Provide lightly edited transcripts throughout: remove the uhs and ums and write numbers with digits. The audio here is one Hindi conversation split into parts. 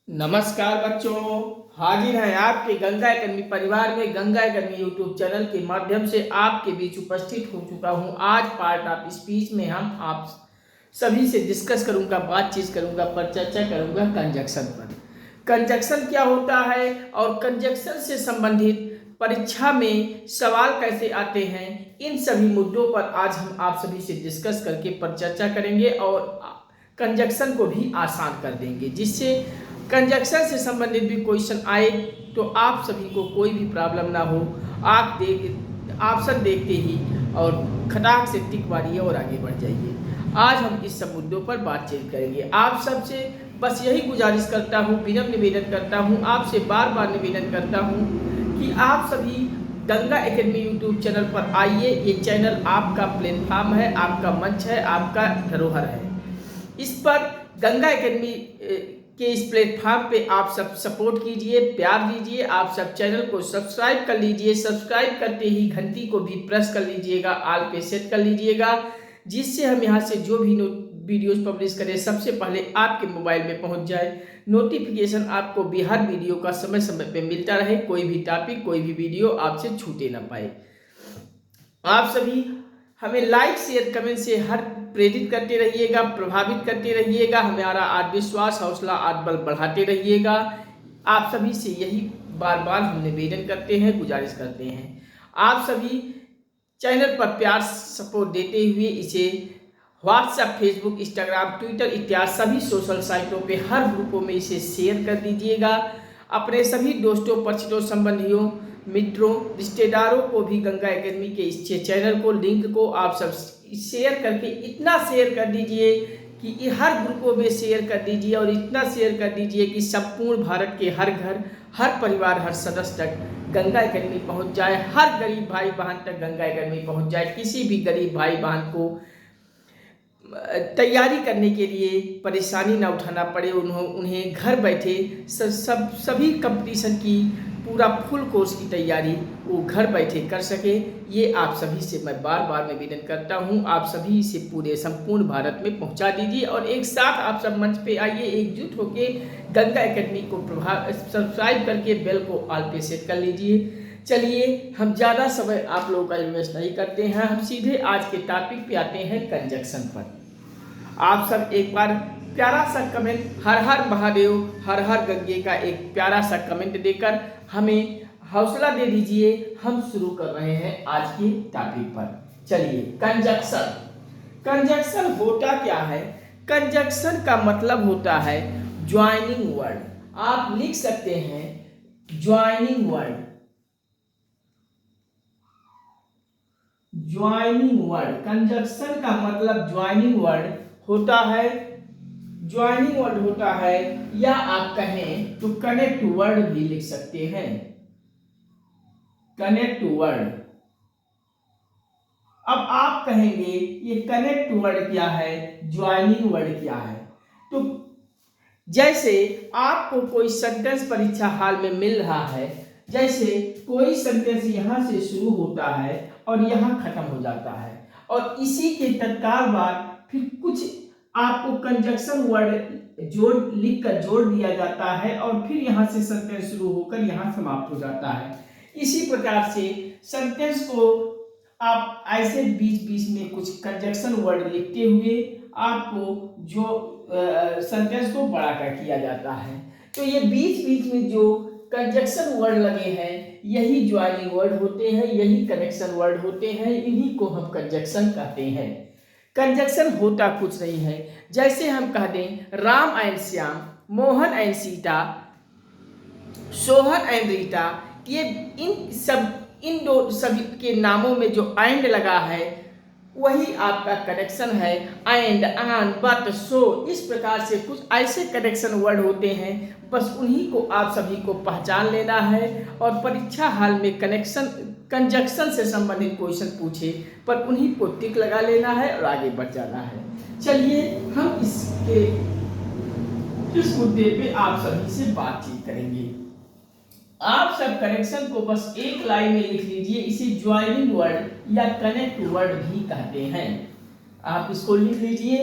नमस्कार बच्चों, हाजिर हैं आपके गंगा एकेडमी परिवार में। गंगा एकेडमी यूट्यूब चैनल के माध्यम से आपके बीच उपस्थित हो चुका हूं। आज पार्ट ऑफ स्पीच में हम आप सभी से डिस्कस करूंगा, बातचीत करूंगा, पर चर्चा करूंगा कंजक्शन पर। कंजक्शन क्या होता है और कंजक्शन से संबंधित परीक्षा में सवाल कैसे आते हैं, इन सभी मुद्दों पर आज हम आप सभी से डिस्कस करके पर चर्चा करेंगे और कंजक्शन को भी आसान कर देंगे, जिससे कंजक्शन से संबंधित भी क्वेश्चन आए तो आप सभी को कोई भी प्रॉब्लम ना हो। आप ऑप्शन देखते ही और खटाक से टिक मारिए और आगे बढ़ जाइए। आज हम इस सब मुद्दों पर बातचीत करेंगे। आप सबसे बस यही गुजारिश करता हूँ, विनम्र निवेदन करता हूँ, आपसे बार बार निवेदन करता हूँ कि आप सभी गंगा एकेडमी यूट्यूब चैनल पर आइए। ये चैनल आपका प्लेटफॉर्म है, आपका मंच है, आपका धरोहर है। इस पर गंगा एकेडमी के इस प्लेटफॉर्म पे आप सब सपोर्ट कीजिए, प्यार दीजिए। आप सब चैनल को सब्सक्राइब कर लीजिए। सब्सक्राइब करते ही घंटी को भी प्रेस कर लीजिएगा, ऑल पे सेट कर लीजिएगा, जिससे हम यहाँ से जो भी वीडियोस पब्लिश करें सबसे पहले आपके मोबाइल में पहुँच जाए। नोटिफिकेशन आपको भी हर वीडियो का समय समय पे मिलता रहे, कोई भी टॉपिक, कोई भी वीडियो आपसे छूटे ना पाए। आप सभी हमें लाइक, शेयर, कमेंट से हर प्रेरित करते रहिएगा, प्रभावित करते रहिएगा। हमारा आत्मविश्वास, हौसला, आत्मबल बढ़ाते रहिएगा। आप सभी से यही बार बार हम निवेदन करते हैं, गुजारिश करते हैं। आप सभी चैनल पर प्यार सपोर्ट देते हुए इसे व्हाट्सएप, फेसबुक, इंस्टाग्राम, ट्विटर इत्यादि सभी सोशल साइटों पे हर ग्रुपों में इसे शेयर कर दीजिएगा। अपने सभी दोस्तों, परिचितों, संबंधियों, मित्रों, रिश्तेदारों को भी गंगा एकेडमी के इस चैनल को, लिंक को आप सब शेयर करके इतना शेयर कर दीजिए कि हर ग्रुपों में शेयर कर दीजिए और इतना शेयर कर दीजिए कि संपूर्ण भारत के हर घर, हर परिवार, हर सदस्य तक गंगा एकेडमी पहुंच जाए। हर गरीब भाई बहन तक गंगा एकेडमी पहुंच जाए। किसी भी गरीब भाई बहन को तैयारी करने के लिए परेशानी ना उठाना पड़े, उन्हें घर बैठे सभी कंपटीशन की पूरा फुल कोर्स की तैयारी वो घर बैठे कर सके। ये आप सभी से मैं बार बार निवेदन करता हूँ। आप सभी इसे पूरे संपूर्ण भारत में पहुँचा दीजिए और एक साथ आप सब मंच पे आइए, एकजुट होके गंगा एकेडमी को सब्सक्राइब करके बेल को ऑल पे सेट कर लीजिए। चलिए, हम ज़्यादा समय आप लोगों का इन्वेस्ट नहीं करते हैं, हम सीधे आज के टॉपिक पे आते हैं, कंजक्शन पर। आप सब एक बार प्यारा सा कमेंट, हर हर महादेव, हर हर गंगे का एक प्यारा सा कमेंट देकर हमें हौसला दे दीजिए। हम शुरू कर रहे हैं आज के टॉपिक पर। चलिए, कंजक्शन। कंजक्शन होता क्या है? कंजक्शन का मतलब होता है ज्वाइनिंग वर्ड। आप लिख सकते हैं joining word. Joining word, conjunction का मतलब ज्वाइनिंग वर्ड होता है। ज्वाइनिंग वर्ड होता है, या आप कहें तो कनेक्ट वर्ड भी लिख सकते हैं। Connect word. अब आप कहेंगे ये कनेक्ट वर्ड क्या है, ज्वाइनिंग वर्ड क्या है? तो जैसे आपको कोई सेंटेंस परीक्षा हाल में मिल रहा है, जैसे कोई सेंटेंस यहां से शुरू होता है और यहां खत्म हो जाता है, और इसी के तत्काल बाद फिर कुछ आपको कंजक्शन वर्ड लिखकर जोड़ दिया जाता है और फिर यहां से सेंटेंस शुरू होकर यहां समाप्त हो जाता है। इसी प्रकार से सेंटेंस को आप ऐसे बीच बीच में कुछ कंजक्शन वर्ड लिखते हुए आपको जो सेंटेंस को बड़ा कर किया जाता है। तो ये बीच बीच में जो कंजक्शन वर्ड लगे हैं यही ज्वाइनिंग वर्ड होते हैं, यही कनेक्शन वर्ड होते हैं, इन्हीं को हम कंजक्शन कहते हैं। कंजक्शन होता कुछ नहीं है, जैसे हम कह दें Ram and Shyam, Mohan and Sita, Sohan and Rita, ये इन दो सभी के नामों में जो एंड लगा है वही आपका कनेक्शन है। एंड, आन, बट, सो, इस प्रकार से कुछ ऐसे कनेक्शन वर्ड होते हैं, बस उन्हीं को आप सभी को पहचान लेना है और परीक्षा हाल में कंजक्शन से संबंधित क्वेश्चन पूछे पर उन्हीं को टिक लगा लेना है और आगे बढ़ जाना है। चलिए, हम इस मुद्दे पे आप सभी से बातचीत करेंगे। आप सब कनेक्शन को बस एक लाइन में लिख लीजिए। इसे ज्वाइनिंग वर्ड या कनेक्ट वर्ड भी कहते हैं। आप इसको लिख लीजिए।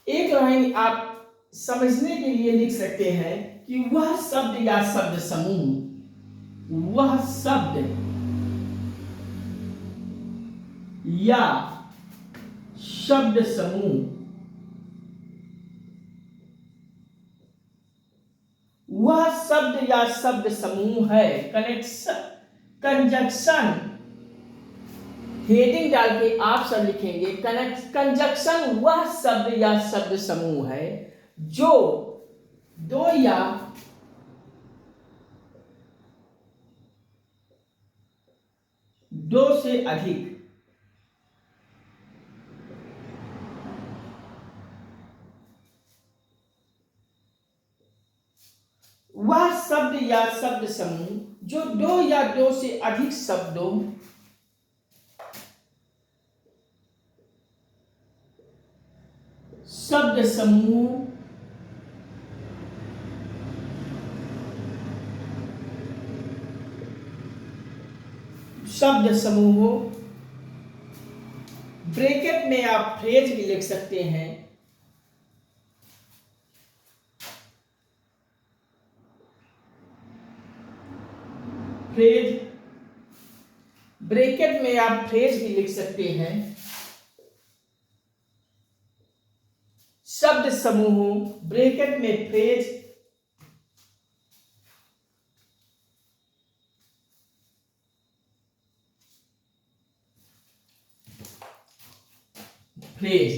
एक लाइन आप समझने के लिए लिख सकते हैं कि वह शब्द या शब्द समूह, वह शब्द या शब्द समूह, वह शब्द या शब्द समूह है। कनेक्शन, कंजक्शन, हेडिंग डाल के आप सब लिखेंगे कंजक्शन वह शब्द या शब्द समूह है जो दो या दो से अधिक वह शब्द या शब्द समूह जो दो या दो से अधिक शब्दों, शब्द समूह, शब्द समूहों, ब्रैकेट में आप फ्रेज भी लिख सकते हैं, फ्रेज, ब्रैकेट में आप फ्रेज भी लिख सकते हैं, शब्द समूहों, ब्रैकेट में फ्रेज, फ्रेज,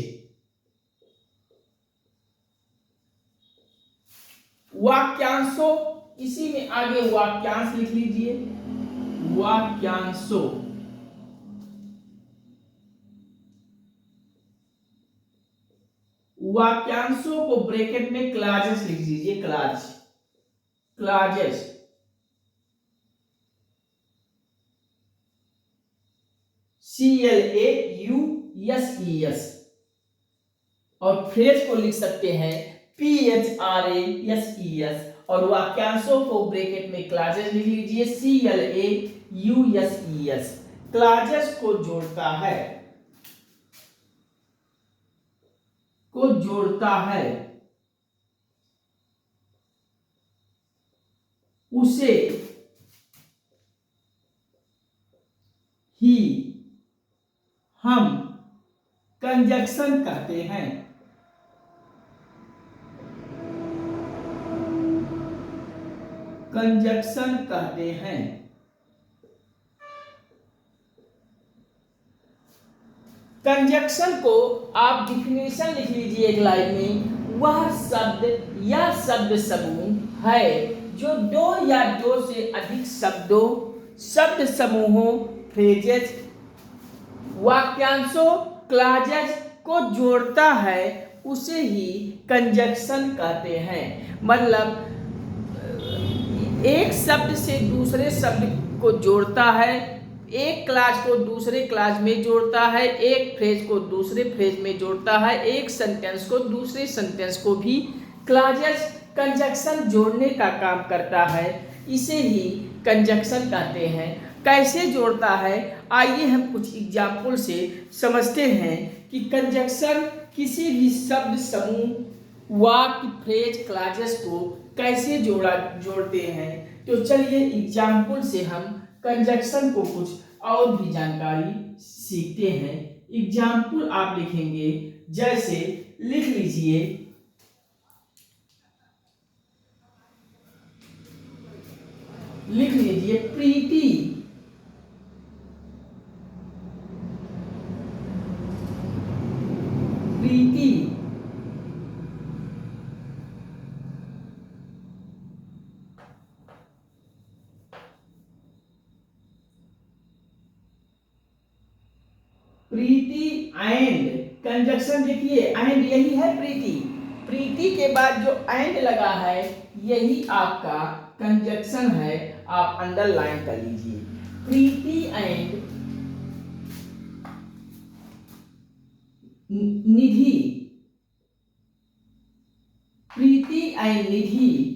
वाक्यांशों, इसी में आगे वाक्यांश लिख लीजिए, वाक्यांशों, वाक्यांशों को ब्रैकेट में क्लॉजेस लिख दीजिए, क्लॉज, क्लॉजेस, CLAUSES, और फ्रेज को लिख सकते हैं PHRASES, और वाक्यांशों को ब्रैकेट में क्लॉजेस लिख लीजिए CLAUSES। क्लॉजेस को जोड़ता है, को जोड़ता है, उसे ही हम कंजक्शन कहते हैं। कंजक्शन कहते हैं। कंजक्शन को आप डिफिनेशन लिख लीजिए एक लाइन में, वह शब्द या शब्द समूह है जो दो या दो से अधिक शब्दों, शब्द समूहों, फ्रेजेस, वाक्यांशों, क्लॉजेस को जोड़ता है, उसे ही कंजक्शन कहते हैं। मतलब एक शब्द से दूसरे शब्द को जोड़ता है, एक क्लॉज को दूसरे क्लॉज में जोड़ता है, एक फ्रेज को दूसरे फ्रेज में जोड़ता है, एक सेंटेंस को दूसरे सेंटेंस को भी क्लॉजेस कंजक्शन जोड़ने का काम करता है, इसे ही कंजक्शन कहते हैं। कैसे जोड़ता है, आइए हम कुछ एग्जाम्पल से समझते हैं कि कंजक्शन किसी भी शब्द समूह, वाक्य, फ्रेज, क्लॉजेस को कैसे जोड़ते हैं। तो चलिए एग्जाम्पल से हम कंजक्शन को कुछ और भी जानकारी सीखते हैं। एग्जाम्पल आप लिखेंगे, जैसे लिख लीजिए, लिख लीजिए प्रीति, प्रीति प्रीति एंड, कंजक्शन देखिए एंड यही है प्रीति, प्रीति के बाद जो एंड लगा है यही आपका कंजक्शन है, आप अंडरलाइन कर लीजिए। Preeti and Nidhi, Preeti and Nidhi,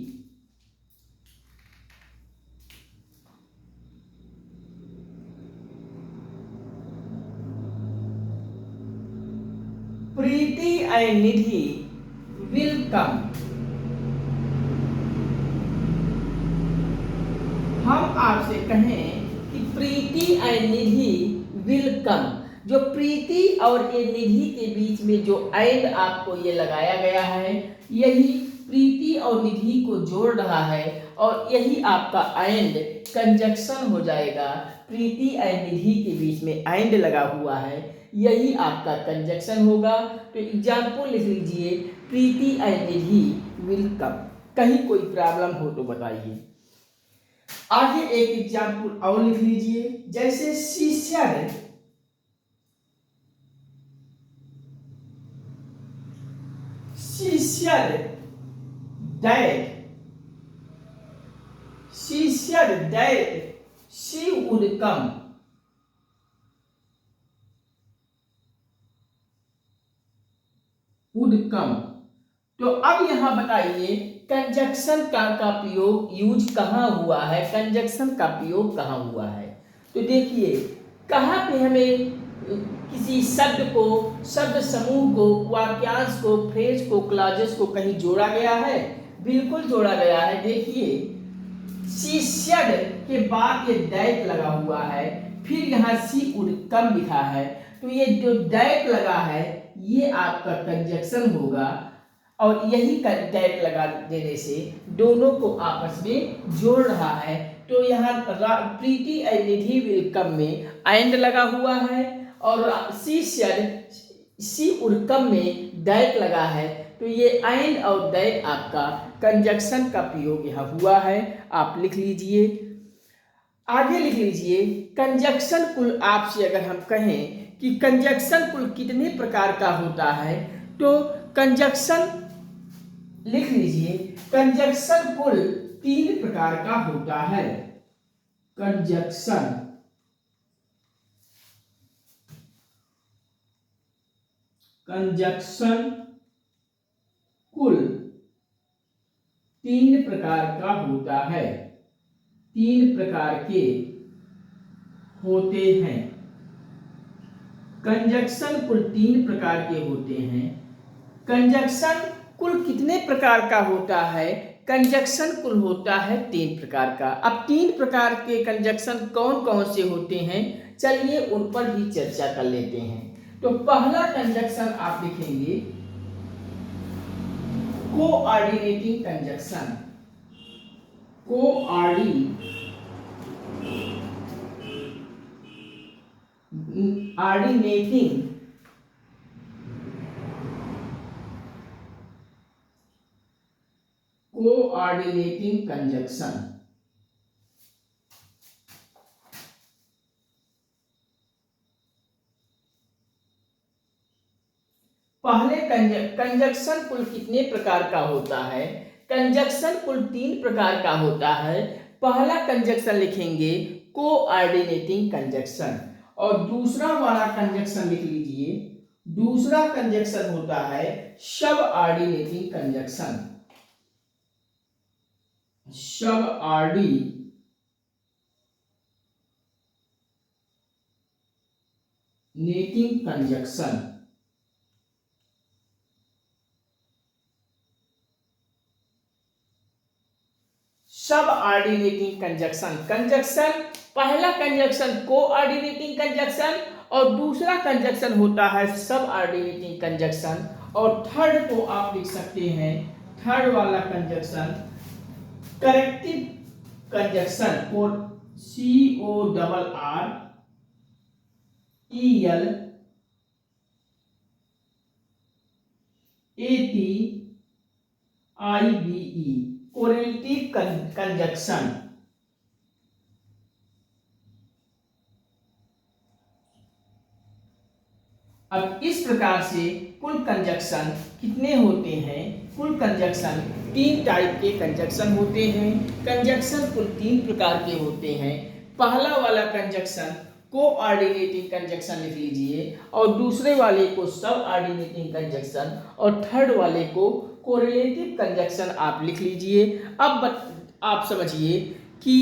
Preeti and Nidhi will come, आपसे कहें कि प्रीति एंड निधि विल कम, जो प्रीति और ये निधि के बीच में जो एंड आपको ये लगाया गया है, यही प्रीति और निधि को जोड़ रहा है और यही आपका एंड कंजक्शन हो जाएगा। प्रीति एंड निधि के बीच में एंड लगा हुआ है, यही आपका कंजक्शन होगा। तो एग्जाम्पल लिख लीजिए, Preeti and Nidhi will come. कहीं कोई प्रॉब्लम हो तो बताइए। आगे एक एग्जाम्पल और लिख लीजिए, जैसे शिष्य that she would come, तो अब यहां बताइए कंजक्शन का प्रयोग यूज कहां हुआ है, कंजक्शन का प्रयोग कहां हुआ है। तो देखिए कहां पे हमें किसी शब्द को, शब्द समूह को, वाक्यांश को, फ्रेज को, क्लॉजेस को कहीं जोड़ा गया है, बिल्कुल जोड़ा गया है। देखिए शिष्य के बाद ये दैट लगा हुआ है, फिर यहाँ सी वुड कम लिखा है, तो ये जो दैट लगा है ये आपका कंजक्शन होगा और यही दैट लगा देने से दोनों को आपस में जोड़ रहा है। तो यहाँ प्रीति एंड निधि विल कम में एंड लगा हुआ है और सी वुड कम में दैट लगा है, तो ये एंड और दैट आपका कंजक्शन का प्रयोग यहाँ हुआ है। आप लिख लीजिए। आगे लिख लीजिए कंजक्शन कुल। आपसे अगर हम कहें कि कंजक्शन कुल कितने प्रकार का होता है, तो कंजक्शन लिख लीजिए, कंजक्शन कुल 3 प्रकार का होता है। कंजक्शन कुल 3 प्रकार का होता है, 3 प्रकार के होते हैं। कंजक्शन कुल 3 प्रकार के होते हैं। कंजक्शन कुल कितने प्रकार का होता है? कंजक्शन कुल होता है 3 प्रकार का। अब 3 प्रकार के कंजक्शन कौन कौन से होते हैं, चलिए उन पर भी चर्चा कर लेते हैं। तो पहला कंजक्शन आप लिखेंगे कोऑर्डिनेटिंग कंजक्शन। Coordinating conjunction. पहले कंजक्शन कुल कितने प्रकार का होता है? कंजक्शन कुल 3 प्रकार का होता है। पहला कंजक्शन लिखेंगे कोऑर्डिनेटिंग कंजक्शन और दूसरा वाला कंजक्शन लिख लीजिए, दूसरा कंजक्शन होता है subordinating conjunction. Subordinating conjunction. Subordinating conjunction, conjunction पहला कंजक्शन कोऑर्डिनेटिंग कंजक्शन और दूसरा कंजक्शन होता है सबऑर्डिनेटिंग कंजक्शन। और थर्ड को आप लिख सकते हैं, थर्ड वाला कंजक्शन करेक्टिव कंजक्शन, और CORRELATIVE, कोरिलेटिव कंजक्शन। अब इस प्रकार से कुल कंजक्शन कितने होते हैं? कुल कंजक्शन 3 टाइप के कंजक्शन होते हैं। कंजक्शन कुल 3 प्रकार के होते हैं। पहला वाला कंजक्शन कोऑर्डिनेटिंग कंजक्शन लिख लीजिए और दूसरे वाले को सबऑर्डिनेटिंग कंजक्शन और थर्ड वाले को कोरिलेटिव कंजक्शन आप लिख लीजिए। अब आप समझिए कि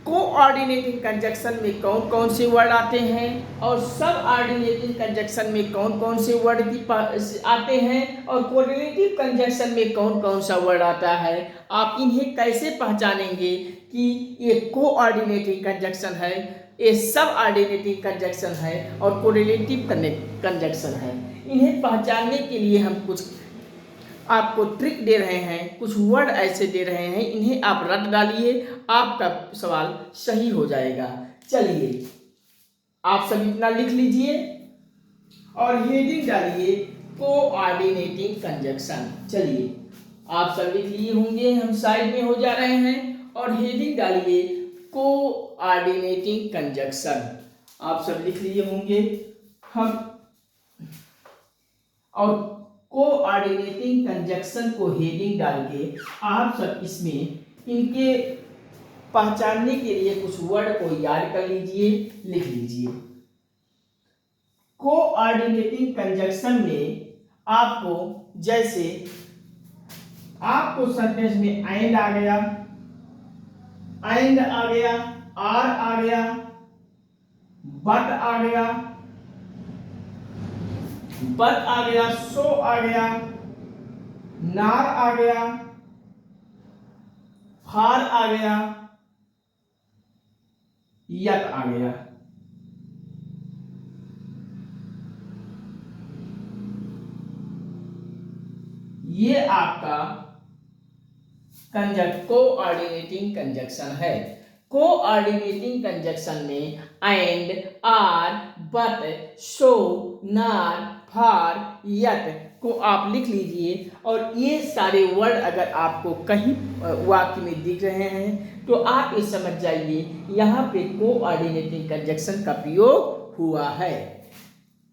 कोऑर्डिनेटिंग कंजक्शन में कौन कौन से वर्ड आते हैं और सब ऑर्डिनेटिंग कंजक्शन में कौन कौन से वर्ड आते हैं और कोऑर्डिनेटिव कंजक्शन में कौन कौन सा वर्ड आता है, आप इन्हें कैसे पहचानेंगे कि ये कोऑर्डिनेटिंग कंजक्शन है, ये सब ऑर्डिनेटिंग कंजक्शन है और कोऑर्डिनेटिव कंजक्शन है। इन्हें पहचानने के लिए हम कुछ आपको ट्रिक दे रहे हैं, कुछ वर्ड ऐसे दे रहे हैं, इन्हें आप रट डालिए, आपका सवाल सही हो जाएगा। चलिए आप सब इतना लिख लीजिए और हेडिंग डालिए कोऑर्डिनेटिंग कंजक्शन। चलिए आप सब लिख लिए होंगे, हम साइड में हो जा रहे हैं और हेडिंग डालिए कोऑर्डिनेटिंग कंजक्शन। आप सब लिख लिए होंगे हम और कोऑर्डिनेटिंग कंजक्शन को हेडिंग डाल के आप सब इसमें इनके पहचानने के लिए कुछ वर्ड को याद कर लीजिए, लिख लीजिए। कोऑर्डिनेटिंग कंजक्शन में आपको जैसे आपको सेंटेंस में एंड आ गया, एंड आ गया, आर आ गया, बट आ गया, बट आ गया, सो आ गया, नार आ गया, फार आ गया, यत आ गया। ये आपका कोऑर्डिनेटिंग कंजक्शन है। कोऑर्डिनेटिंग कंजक्शन में एंड, आर, बट, सो, नार, फार, यत को आप लिख लीजिए और ये सारे वर्ड अगर आपको कहीं वाक्य में दिख रहे हैं तो आप ये समझ जाइए यहाँ पे कोऑर्डिनेटिंग कंजक्शन का प्रयोग हुआ है।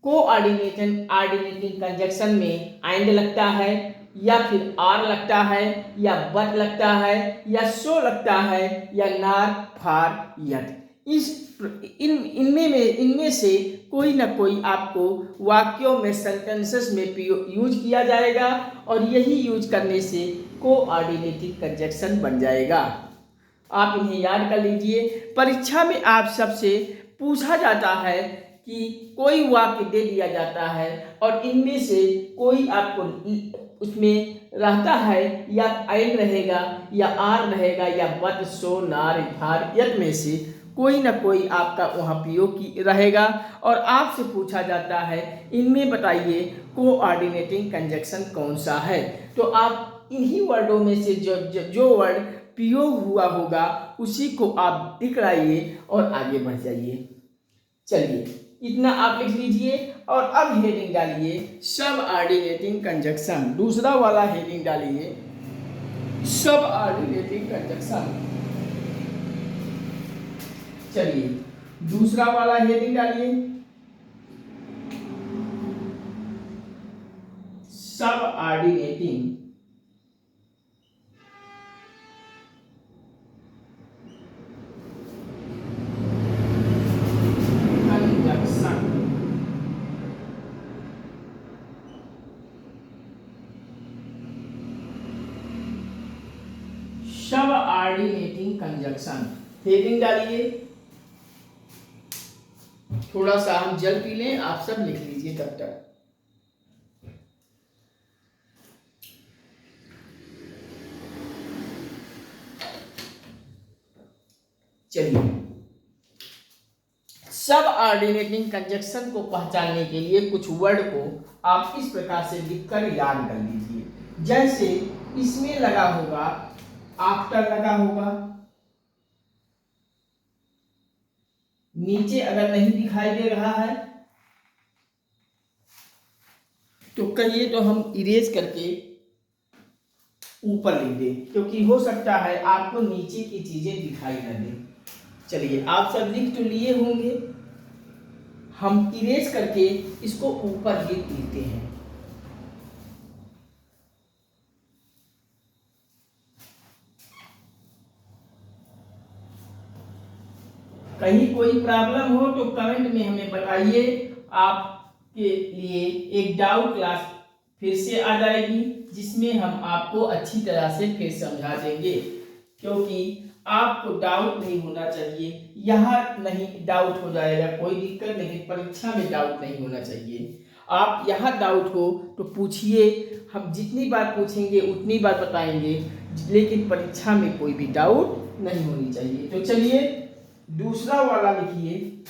कोऑर्डिनेटिंग कंजक्शन में एंड लगता है या फिर आर लगता है या बट लगता है या सो लगता है या नार, फार, यत। इनमें से कोई ना कोई आपको वाक्यों में, सेंटेंसेस में यूज किया जाएगा और यही यूज करने से कोऑर्डिनेटिंग कंजक्शन बन जाएगा। आप इन्हें याद कर लीजिए। परीक्षा में आप सबसे पूछा जाता है कि कोई वाक्य दे दिया जाता है और इनमें से कोई आपको उसमें रहता है या एंड रहेगा या आर रहेगा या बट, सो, नार, फार, यत में से कोई ना कोई आपका वहाँ प्रयोग की रहेगा और आपसे पूछा जाता है इनमें बताइए कोऑर्डिनेटिंग कंजक्शन कौन सा है। तो आप इन्हीं वर्डों में से जो वर्ड प्रयोग हुआ होगा उसी को आप दिखलाइए और आगे बढ़ जाइए। चलिए इतना आप लिख लीजिए और अब हेडिंग डालिए सब ऑर्डिनेटिंग कंजक्शन। दूसरा वाला हेडिंग डालिए सब ऑर्डिनेटिंग कंजक्शन। चलिए दूसरा वाला हेडिंग डालिए सब ऑर्डिनेटिंग कंजक्शन। सब ऑर्डिनेटिंग कंजक्शन हेडिंग डालिए। थोड़ा सा हम जल पी लें, आप सब लिख लीजिए तब तक। चलिए सब ऑर्डिनेटिंग कंजक्शन को पहचानने के लिए कुछ वर्ड को आप इस प्रकार से लिखकर याद कर लीजिए। जैसे इसमें लगा होगा आफ्टर, लगा होगा, नीचे अगर नहीं दिखाई दे रहा है तो कहिए तो हम इरेज करके ऊपर लिख दें, क्योंकि हो सकता है आपको नीचे की चीजें दिखाई न दें। चलिए आप सब लिख तो लिए होंगे, हम इरेज करके इसको ऊपर लिख लेते हैं। कहीं कोई प्रॉब्लम हो तो कमेंट में हमें बताइए। आपके लिए एक डाउट क्लास फिर से आ जाएगी जिसमें हम आपको अच्छी तरह से फिर समझा देंगे। क्योंकि आपको डाउट नहीं होना चाहिए। यहाँ नहीं डाउट हो जाएगा, कोई दिक्कत नहीं, परीक्षा में डाउट नहीं होना चाहिए। आप यहाँ डाउट हो तो पूछिए, हम जितनी बार पूछेंगे उतनी बार बताएंगे, लेकिन परीक्षा में कोई भी डाउट नहीं होनी चाहिए। तो चलिए दूसरा वाला लिखिए,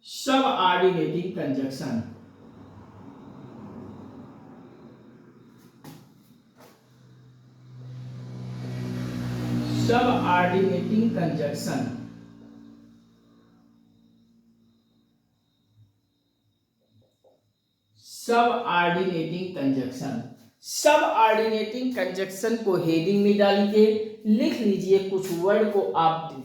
सब ऑर्डिनेटिंग कंजक्शन। सब ऑर्डिनेटिंग कंजक्शन। सब ऑर्डिनेटिंग कंजक्शन। सब ऑर्डिनेटिंग कंजक्शन को हेडिंग में डाल के लिख लीजिए। कुछ वर्ड को आप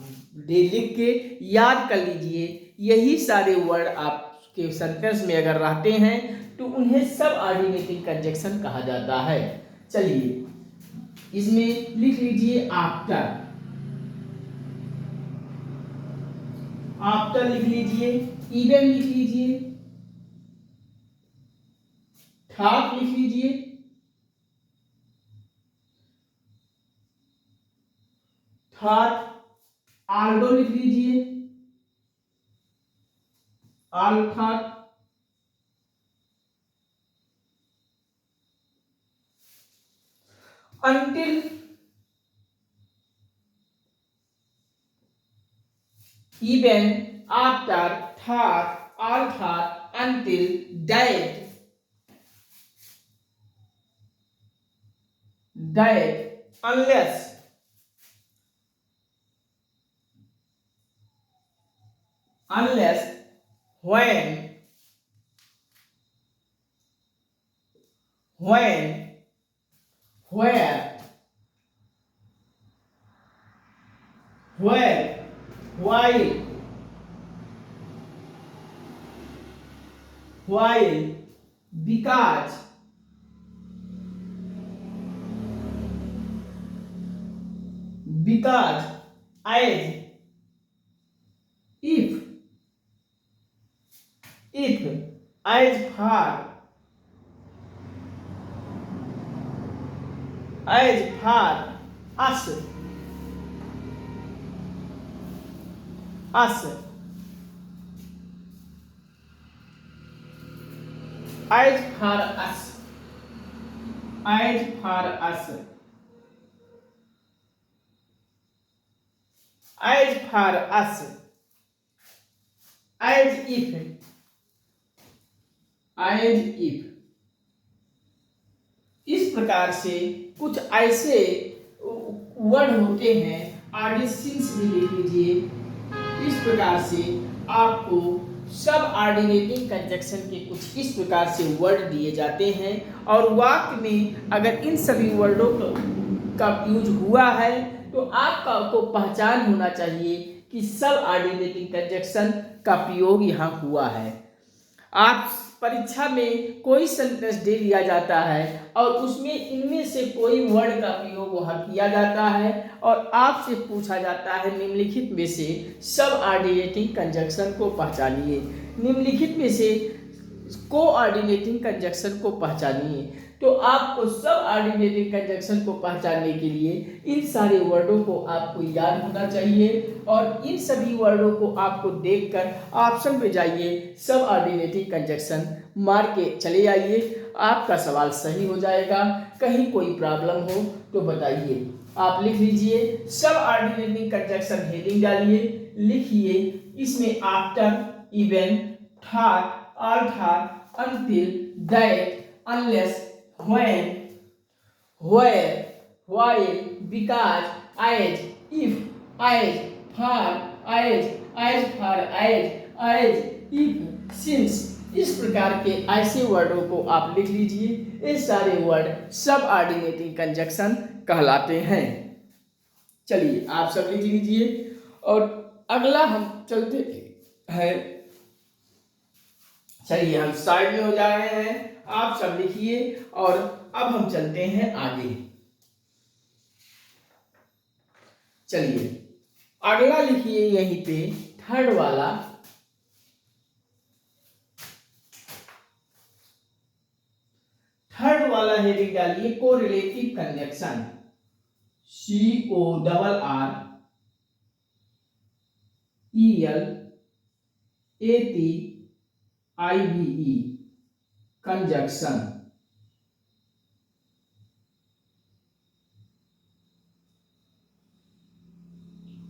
लिख के याद कर लीजिए। यही सारे वर्ड आपके सेंटेंस में अगर रहते हैं तो उन्हें सब ऑर्डिनेटिंग कंजक्शन कहा जाता है। चलिए इसमें लिख लीजिए आफ्टर। आफ्टर लिख लीजिए, इवन लिख लीजिए, थॉट लिख लीजिए, थॉट, आल्डो लिख लीजिए, all thought, until, even, after, thought, all thought, until, that, unless, when, where, while, because, as, if, as far, us, as for us, as for us, as for us, as if, इस प्रकार से कुछ ऐसे वर्ड होते हैं। ऑर्डिनेशंस भी लिख लीजिए। इस प्रकार से आपको सब ऑर्डिनेटिंग कंजक्शन के कुछ इस प्रकार से वर्ड दिए जाते हैं, और वाक्य में अगर इन सभी वर्डों का यूज हुआ है तो आपका को पहचान होना चाहिए कि सब ऑर्डिनेटिंग कंजक्शन का प्रयोग यहाँ हुआ है। आप परीक्षा में कोई सेंटेंस दे दिया जाता है और उसमें इनमें से कोई वर्ड का प्रयोग वहाँ किया जाता है और आपसे पूछा जाता है निम्नलिखित में से सब ऑर्डिनेटिंग कंजक्शन को पहचानिए। निम्नलिखित में से कोऑर्डिनेटिंग कंजक्शन को पहचानिए। तो आपको सब ऑर्डिनेटिंग कंजक्शन को पहचानने के लिए इन सारे वर्डों को आपको याद होना चाहिए, और इन सभी वर्डों को आपको देखकर ऑप्शन पे जाइए, सब ऑर्डिनेटिंग कंजक्शन मार के चले आइए। आपका सवाल सही हो जाएगा। कहीं कोई प्रॉब्लम हो तो बताइए। आप लिख लीजिए सब ऑर्डिनेटिंग कंजक्शन हेडिंग डालिए, लिखिए इसमें after, even, thought, all thought, until, that, unless, when, where, while, because, as, if, as far, as far as if, since। इस प्रकार के ऐसे वर्डों को आप लिख लीजिए। ये सारे वर्ड सब ऑर्डिनेटिंग कंजक्शन कहलाते हैं। चलिए आप सब लिख लीजिए, और अगला हम चलते हैं। चलिए हम साइड में हो जा रहे हैं, आप सब लिखिए, और अब हम चलते हैं आगे। चलिए अगला लिखिए यहीं पे थर्ड वाला, थर्ड वाला हेडिंग डालिए correlative conjunction, CORRELATIVE conjunction.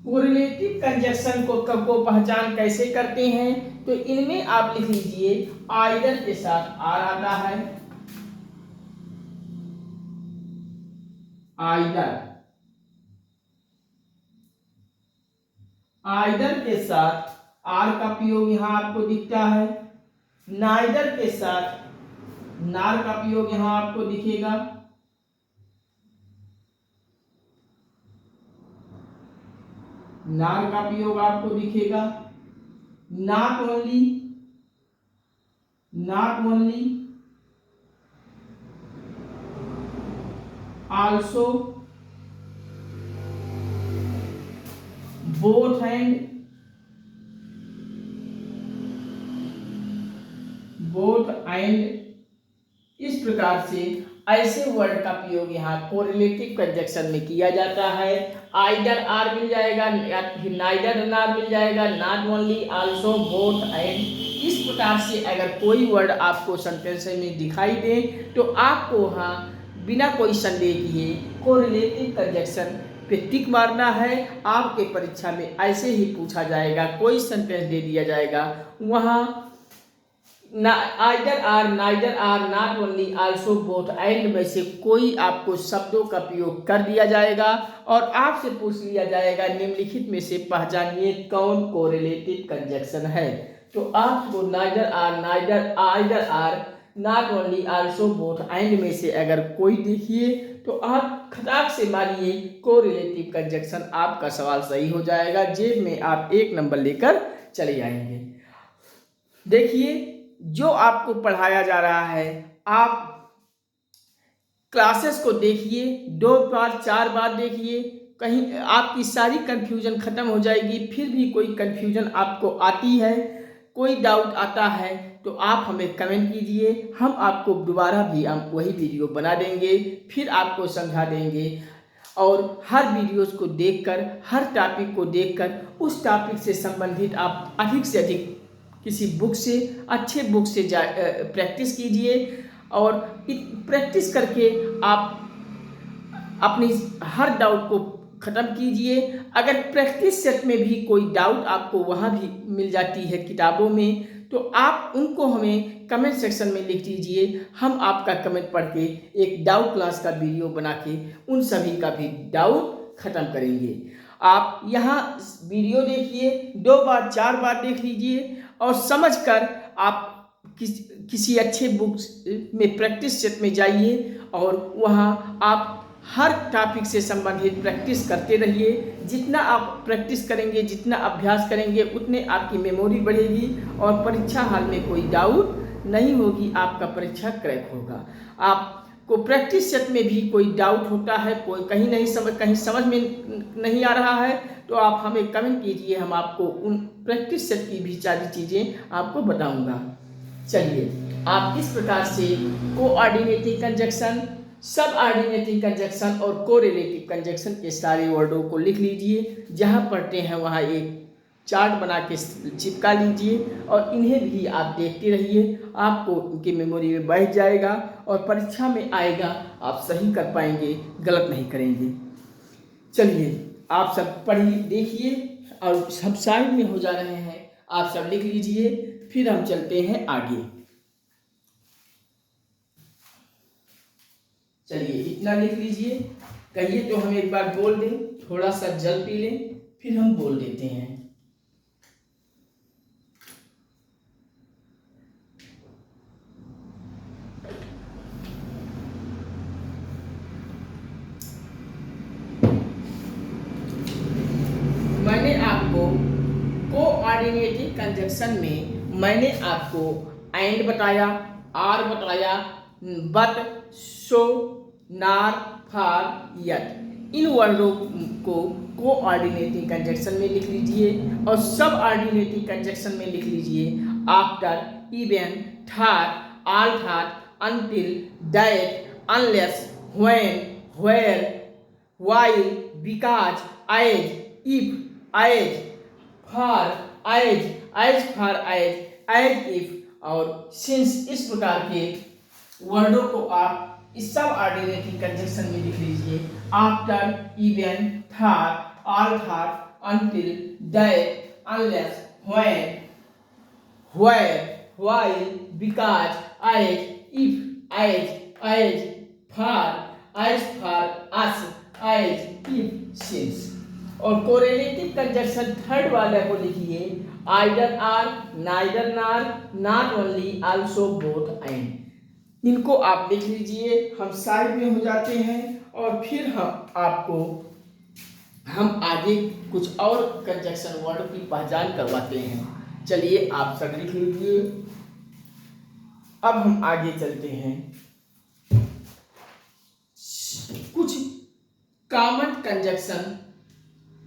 Correlative conjunction को पहचान कैसे करते हैं, तो इनमें आप लिख लीजिए आइदर के साथ आर आता है, आइदर के साथ आर का प्रयोग यहां आपको दिखता है, नाइदर के साथ नार का प्रयोग यहां आपको दिखेगा, नार का प्रयोग आपको दिखेगा, not only also, both and इस प्रकार से ऐसे वर्ड का प्रयोग यहाँ कोरिलेटिव कंजक्शन में किया जाता है। आइदर आर मिल जाएगा या फिर नाइदर नार मिल जाएगा, not only also both and. इस प्रकार से अगर कोई वर्ड आपको सेंटेंस में दिखाई दे तो आपको वहाँ बिना कोई संदेह किए कोरिलेटिव कंजक्शन पे टिक मारना है। आपके परीक्षा में ऐसे ही पूछा जाएगा, कोई सेंटेंस दे दिया जाएगा, वहाँ either or, neither or, not only, also, both and में से कोई आपको शब्दों का प्रयोग कर दिया जाएगा और आपसे पूछ लिया जाएगा निम्नलिखित में से पहचानिए कौन कोरिलेटिव कंजक्शन है। तो आपको neither or, either or, not only, also, both and में से अगर कोई देखिए तो आप खटाक से मारिए कोरिलेटिव कंजक्शन, आपका सवाल सही हो जाएगा, जेब में आप 1 नंबर लेकर चले आएंगे। देखिए जो आपको पढ़ाया जा रहा है, आप क्लासेस को देखिए, 2 बार 4 बार देखिए, कहीं आपकी सारी कंफ्यूजन खत्म हो जाएगी। फिर भी कोई कंफ्यूजन आपको आती है, कोई डाउट आता है तो आप हमें कमेंट कीजिए, हम आपको दोबारा भी हम वही वीडियो बना देंगे, फिर आपको समझा देंगे। और हर वीडियोस को देखकर, हर टॉपिक को देखकर उस टॉपिक से संबंधित आप अधिक से अधिक किसी बुक से, अच्छे बुक से प्रैक्टिस कीजिए और प्रैक्टिस करके आप अपनी हर डाउट को ख़त्म कीजिए। अगर प्रैक्टिस सेट में भी कोई डाउट आपको वहाँ भी मिल जाती है किताबों में, तो आप उनको हमें कमेंट सेक्शन में लिख दीजिए, हम आपका कमेंट पढ़ के एक डाउट क्लास का वीडियो बना के उन सभी का भी डाउट ख़त्म करेंगे। आप यहाँ वीडियो देखिए, 2 बार 4 बार देख लीजिए और समझकर आप किसी अच्छे बुक में प्रैक्टिस सेट में जाइए और वहाँ आप हर टॉपिक से संबंधित प्रैक्टिस करते रहिए। जितना आप प्रैक्टिस करेंगे, जितना अभ्यास करेंगे, उतने आपकी मेमोरी बढ़ेगी और परीक्षा हाल में कोई डाउट नहीं होगी, आपका परीक्षा क्रैक होगा। आपको प्रैक्टिस सेट में भी कोई डाउट होता है, कोई कहीं समझ में नहीं आ रहा है, तो आप हमें कमेंट कीजिए, हम आपको उन प्रैक्टिस सेट की भी सारी चीज़ें आपको बताऊंगा। चलिए, आप किस प्रकार से कोऑर्डिनेटिंग कंजक्शन, सब ऑर्डिनेटिंग कंजक्शन और कोरिलेटिव कंजक्शन के सारे वर्डों को लिख लीजिए। जहाँ पढ़ते हैं वहाँ एक चार्ट बना के चिपका लीजिए और इन्हें भी आप देखते रहिए, आपको उनकी मेमोरी में बैठ जाएगा और परीक्षा में आएगा, आप सही कर पाएंगे, गलत नहीं करेंगे। चलिए, आप सब पढ़िए, देखिए और सब साइड में हो जा रहे हैं, आप सब लिख लीजिए, फिर हम चलते हैं आगे। चलिए, इतना लिख लीजिए, कहिए तो हम एक बार बोल दें, थोड़ा सा जल पी लें, फिर हम बोल देते हैं। मैंने आपको कोऑर्डिनेटिव कंजक्शन में मैंने आपको एंड बताया, आर बताया, बट, सो, नार, फार, यट, इन वर्डों को कोऑर्डिनेटिव कंजक्शन में लिख लीजिए और सब ऑर्डिनेटिव कंजक्शन में लिख लीजिए after, even, thought, all thought, until, that, unless, when, where, while, because, as, if, as, far, as far as if और since। इस प्रकार के वर्डों को आप इस सब ऑर्डिनेटरी कंजक्शन में लिख लीजिए। After, even, thought, all thought, until, that, unless, when, where, while, because, as, if, as far as, if, since। और कोरिलेटिव कंजक्शन थर्ड वाले को लिखिए आइदर आर, नाइदर नार, not only, also, both, and. इनको आप लिख लीजिए, हम साइड में हो जाते हैं और फिर हम आगे कुछ और कंजक्शन वर्ड की पहचान करवाते हैं। चलिए आप सब लिख लीजिए। अब हम आगे चलते हैं, कुछ कॉमन कंजक्शन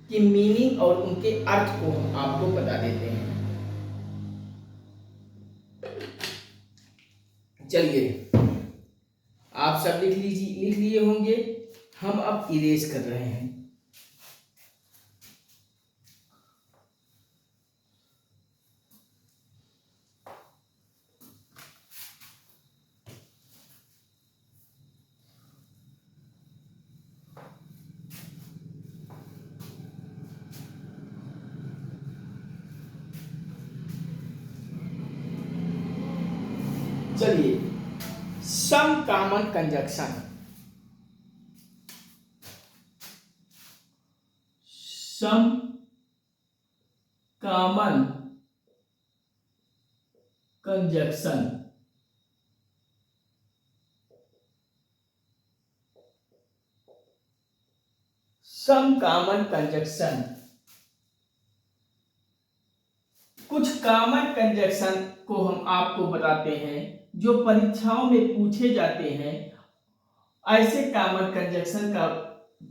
की मीनिंग और उनके अर्थ को हम आपको बता देते हैं। चलिए आप सब लिख लिए होंगे। हम अब इरेज कर रहे हैं। चलिए some common conjunction, some common conjunction. Some common conjunction, कुछ कॉमन कंजक्शन को हम आपको बताते हैं जो परीक्षाओं में पूछे जाते हैं। ऐसे कॉमन कंजक्शन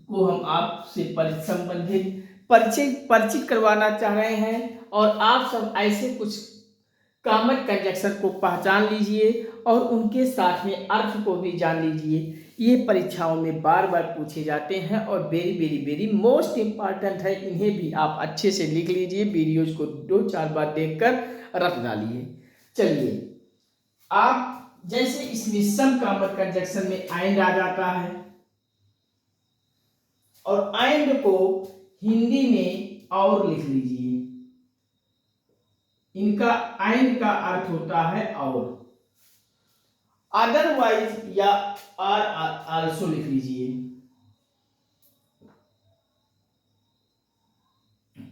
को हम आपसे परिचित करवाना चाह रहे हैं और आप सब ऐसे कुछ कॉमन कंजक्शन को पहचान लीजिए और उनके साथ में अर्थ को भी जान लीजिए। ये परीक्षाओं में बार बार पूछे जाते हैं और very very very most important है। इन्हें भी आप अच्छे से लिख लीजिए, वीडियोज को 2-4 बार देखकर रख डालिए। चलिए आप जैसे इसमें सम कॉमन कंजक्शन में एंड आ जाता है और एंड को हिंदी में और लिख लीजिए। इनका एंड का अर्थ होता है और। अदरवाइज या आर आल्सो लिख लीजिए।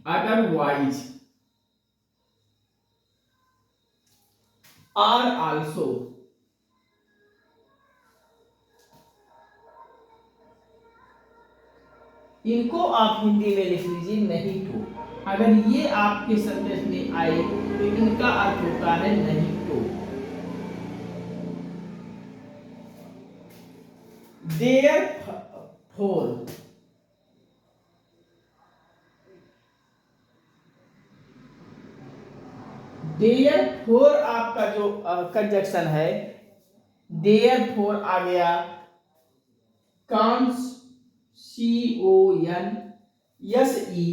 अदरवाइज, आर आल्सो, इनको आप हिंदी में लिख लीजिए नहीं तो। अगर ये आपके सेंटेंस में आए तो इनका अर्थ होता है नहीं तो। Therefore, therefore आपका जो कंजक्शन है, therefore आ गया cons, CONSEQUENTLY,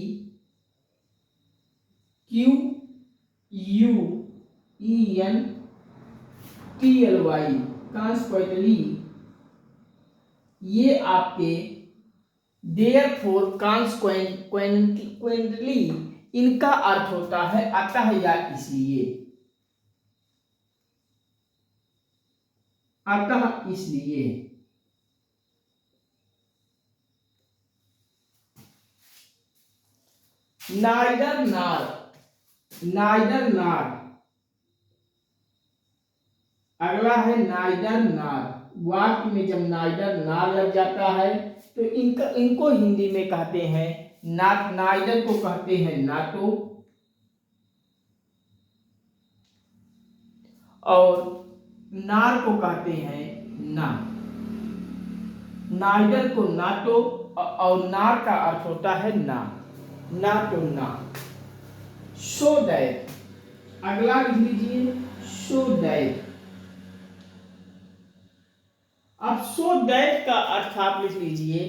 consequently। ये आपके therefore, consequently इनका अर्थ होता है अतः या इसलिए। अतः इसलिए। नाइदर नार, नाइदर नार, अगला है नाइदर नार। वाक्य में जब नाइदर नार लग जाता है तो इनको हिंदी में कहते हैं नाट। नाइदर को कहते हैं नाटो और नार को कहते हैं ना। नाइदर को नाटो और नार का अर्थ होता है ना, ना तो ना। सो दैट, अगला लिख लीजिए सो दैट। अब सो दैट का अर्थ आप लिख लीजिए।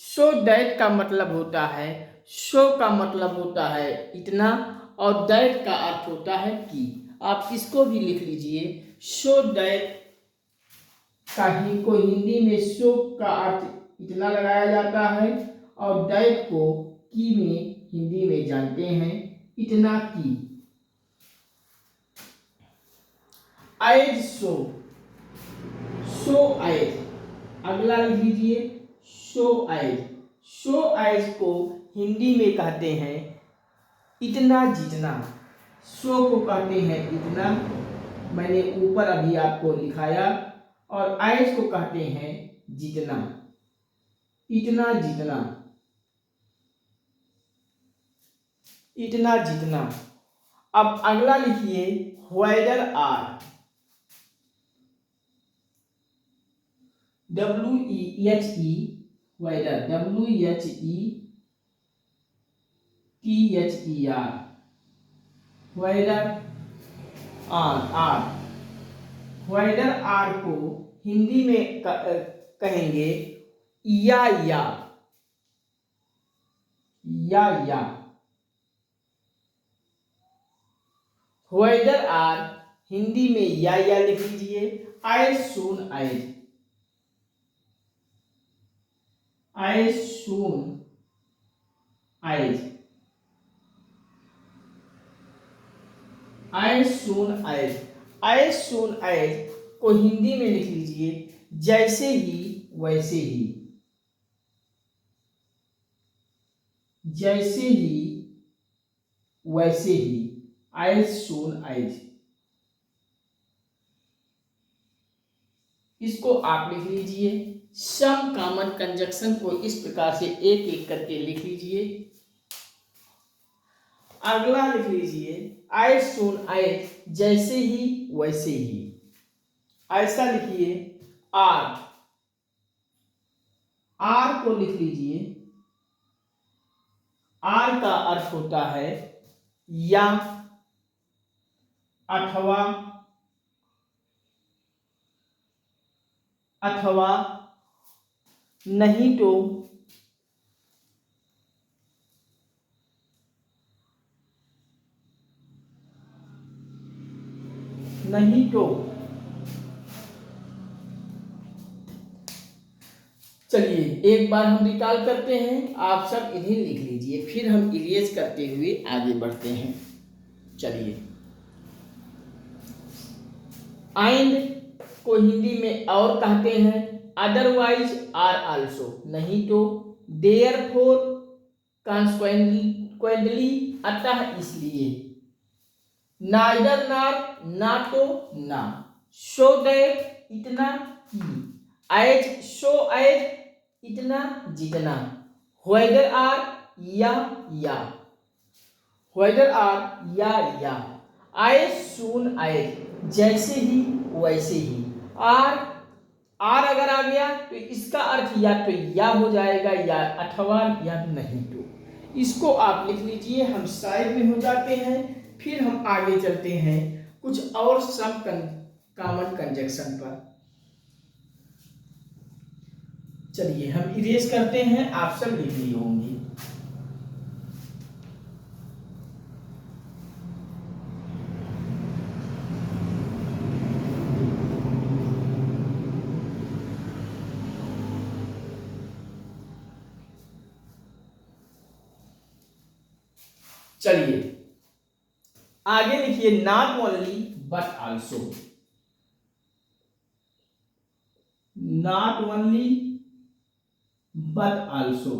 सो दैट का मतलब होता है, सो का मतलब होता है इतना, और दैट का अर्थ होता है कि। आप इसको भी लिख लीजिए। सो दैट को हिंदी में सो का अर्थ इतना लगाया जाता है, और दैट को की में हिंदी में जानते हैं इतना की। एज सो, सो एज, अगला लिख लीजिए सो एज। सो एज को हिंदी में कहते हैं इतना जितना। सो को कहते हैं इतना, मैंने ऊपर अभी आपको लिखाया, और एज को कहते हैं जितना, इतना जितना, इतना जितना। अब अगला लिखिए whether or, WEHE, whether, WHETHER, whether or. Whether or को हिंदी में कहेंगे या या। वेदर आर हिंदी में या लिख लीजिए। आई सून एज, आई सून एज, आई सून एज। आई सून एज को हिंदी में लिख लीजिए जैसे ही वैसे ही, जैसे ही वैसे ही, एज सून एज। इसको आप लिख लीजिए। सम कॉमन कंजक्शन को इस प्रकार से एक एक करके लिख लीजिए। अगला लिख लीजिए एज सून एज, जैसे ही वैसे ही। ऐसा लिखिए आर, आर को लिख लीजिए। आर का अर्थ होता है या, अथवा, अथवा नहीं तो, नहीं तो। चलिए एक बार हम रिकॉल करते हैं, आप सब इन्हें लिख लीजिए, फिर हम इरेज करते हुए आगे बढ़ते हैं। चलिए, एंड को हिंदी में और कहते हैं, अदरवाइज आर आल्सो नहीं तो, देयरफॉर कॉन्सिक्वेंटली अतः इसलिए, नाइदर नार ना तो ना, सो दैट इतना कि, एज सो एज इतना जितना, व्हेदर आर या, व्हेदर आर या, एज सून एज जैसे ही वैसे ही। आर, आर अगर आ गया तो इसका अर्थ या तो या हो जाएगा, या अथवा, या नहीं तो। इसको आप लिख लीजिए, हम साइड में हो जाते हैं, फिर हम आगे चलते हैं कुछ और सम कॉमन कंजक्शन पर। चलिए हम इरेज करते हैं, आप सब लिख लिए होंगे। चलिए आगे लिखिए not only but also, not only but also,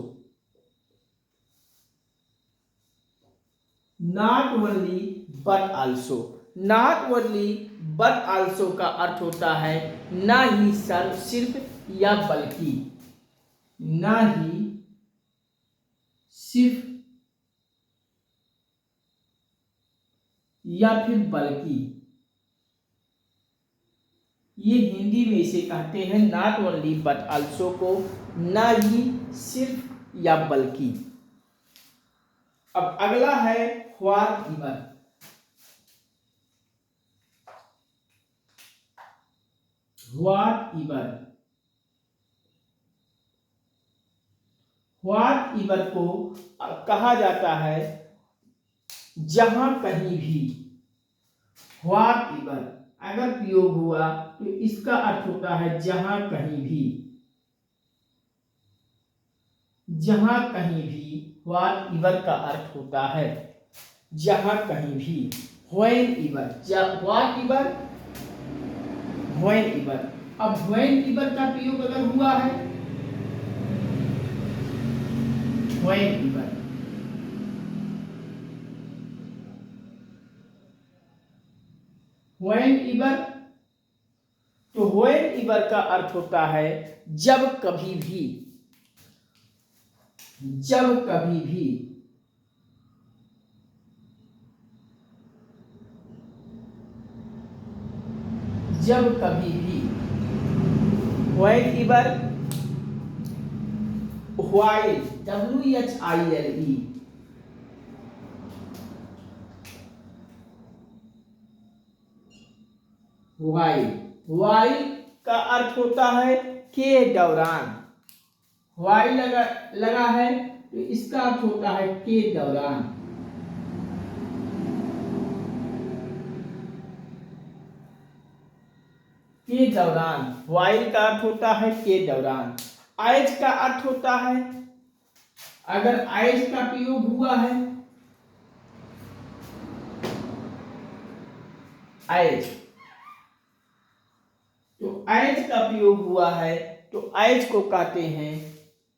not only but also. Not only but also का अर्थ होता है ना ही सिर्फ या बल्कि, ना ही सिर्फ या फिर बल्कि। ये हिंदी में इसे कहते हैं नॉट ओनली बट आल्सो को, ना ही सिर्फ या बल्कि। अब अगला है what ever, what ever. What ever को कहा जाता है जहां कहीं भी। व्हाट एवर अगर प्रयोग हुआ तो इसका अर्थ होता है जहां कहीं भी। जहां कहीं भी व्हाट एवर का अर्थ होता है जहां कहीं भी। When ever what ever when ever. अब व्हेन एवर का प्रयोग अगर हुआ है व्हेन एवर व्हेन एवर तो व्हेन एवर का अर्थ होता है जब कभी भी। जब कभी भी जब कभी भी। When ever while WHILE while. While का अर्थ होता है के दौरान। व्हाइल लगा है तो इसका अर्थ होता है के दौरान। के दौरान व्हाइल का अर्थ होता है के दौरान। एज का अर्थ होता है अगर एज का प्रयोग हुआ है एज तो एज का प्रयोग हुआ है तो एज को कहते हैं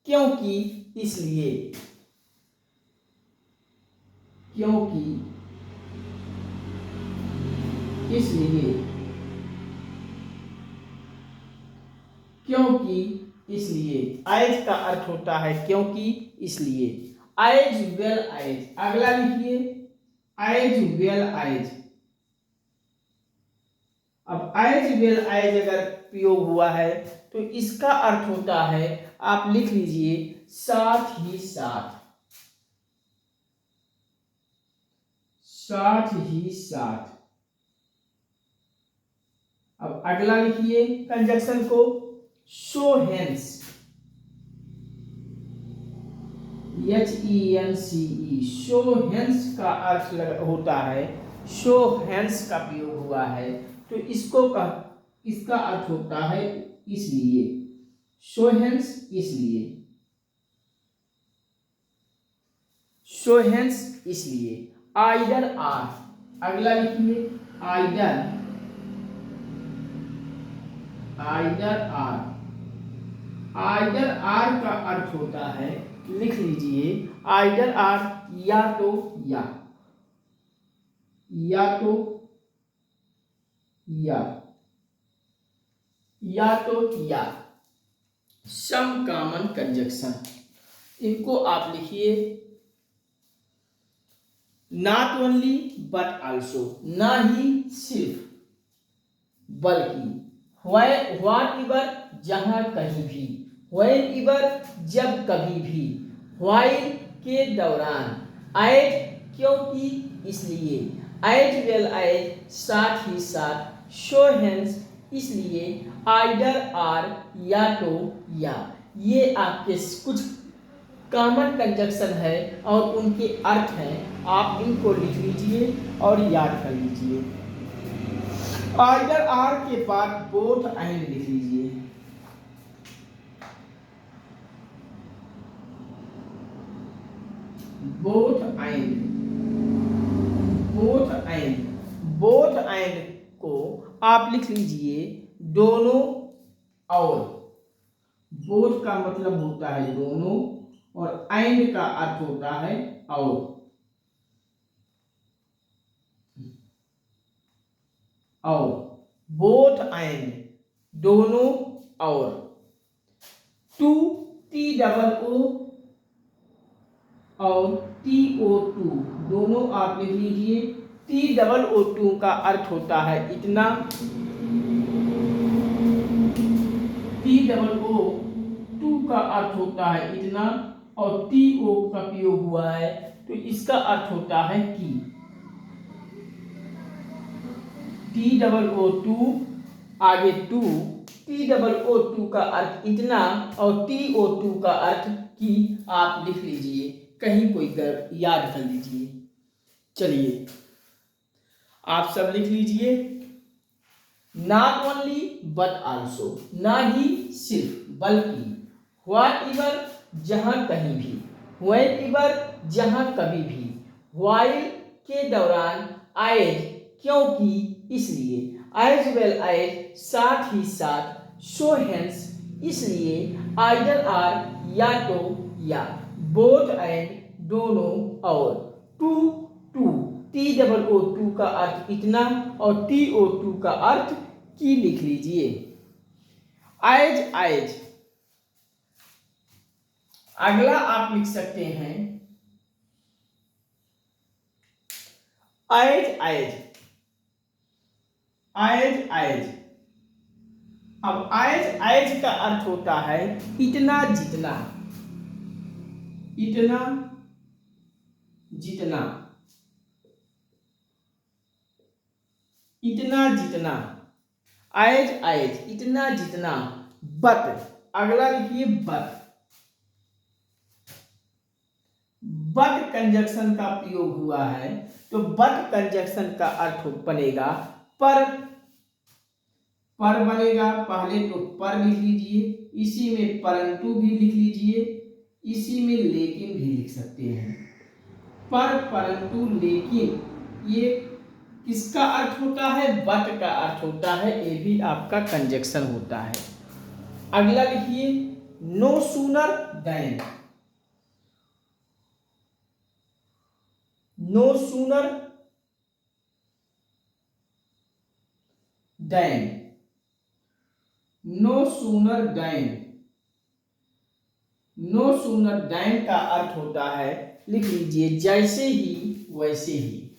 क्योंकि इसलिए। क्योंकि इसलिए क्योंकि इसलिए। एज का अर्थ होता है क्योंकि इसलिए। एज वेल एज अगला लिखिए एज वेल एज। अब एज वेल एज अगर प्रयोग हुआ है तो इसका अर्थ होता है आप लिख लीजिए साथ ही साथ। साथ ही साथ। अब अगला लिखिए कंजक्शन को show hands HENCE। Show hands का अर्थ होता है शो हैंड्स का प्रयोग हुआ है तो इसका अर्थ होता है इसलिए। शो हैंड्स इसलिए। शो हैंड्स इसलिए। आइडर आर अगला लिखिए आइडर आर। आइडर आर का अर्थ होता है लिख लीजिए आइडर आर या तो या तो या सम कॉमन कंजक्शन। इनको आप लिखिए नॉट ओनली बट आल्सो ना ही सिर्फ बल्कि। व्हाट एवर जहां कहीं भी। व्हेन एवर जब कभी भी। व्हाइल के दौरान। एज क्योंकि इसलिए। एज वेल एज साथ ही साथ। शो हैंड्स इसलिए। आइडर आर या तो या। ये आपके कुछ कॉमन कंजक्शन है और उनके अर्थ हैं। आप इनको लिख लीजिए और याद कर लीजिए। आइडर आर के बाद बोथ एंड लिख लीजिए। बोथ एंड को आप लिख लीजिए दोनों और। बोथ का मतलब होता है दोनों और एंड का अर्थ होता है और। बोथ एंड दोनों और। टू TOO और TO2 दोनों आप लिख लीजिए। TOO का अर्थ होता है इतना। TOO का अर्थ होता है इतना और TO का प्रयोग हुआ है तो इसका अर्थ होता है कि। TOO आगे 2 TOO का अर्थ इतना और TO2 का अर्थ कि आप लिख लीजिए, कहीं कोई याद कर लीजिए। चलिए आप सब लिख लीजिए। नॉट ओनली बट आल्सो, ना ही सिर्फ बल्कि, व्हाट एवर जहां कहीं भी, व्हेन एवर जहां कभी भी, व्हाइल के दौरान, एज क्योंकि इसलिए, एज वेल एज साथ ही साथ, सो हेंस इसलिए, आइदर आर या तो या, बोथ एंड दोनों और, too too, T double O too का अर्थ इतना और टी ओ टू का अर्थ की लिख लीजिए। एज एज अगला आप लिख सकते हैं एज एज, एज एज। अब एज एज का अर्थ होता है इतना जितना, इतना जितना, इतना जितना, एज एज इतना जितना। बट अगला लिखिए बट, बट कंजक्शन का प्रयोग हुआ है तो बट कंजक्शन का अर्थ बनेगा पर, पर बनेगा। पहले तो पर लिख लीजिए, इसी में परंतु भी लिख लीजिए, इसी में लेकिन भी लिख सकते हैं। पर, परंतु, लेकिन, ये किसका अर्थ होता है? बट का अर्थ होता है, ये भी आपका कंजक्शन होता है। अगला लिखिए no sooner then, no sooner then, no sooner then, no sooner then का अर्थ होता है, लिख लीजिए जैसे ही वैसे ही,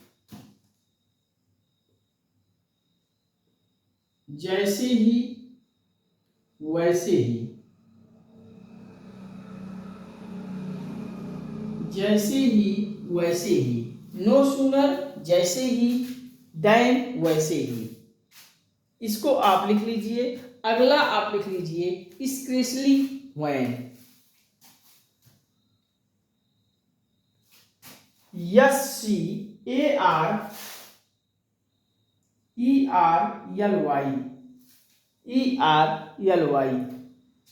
जैसे ही वैसे ही, जैसे ही वैसे ही। नो सूनर जैसे ही, देन वैसे ही, इसको आप लिख लीजिए। अगला आप लिख लीजिए स्क्रेचली व्हेन, SCARERLY,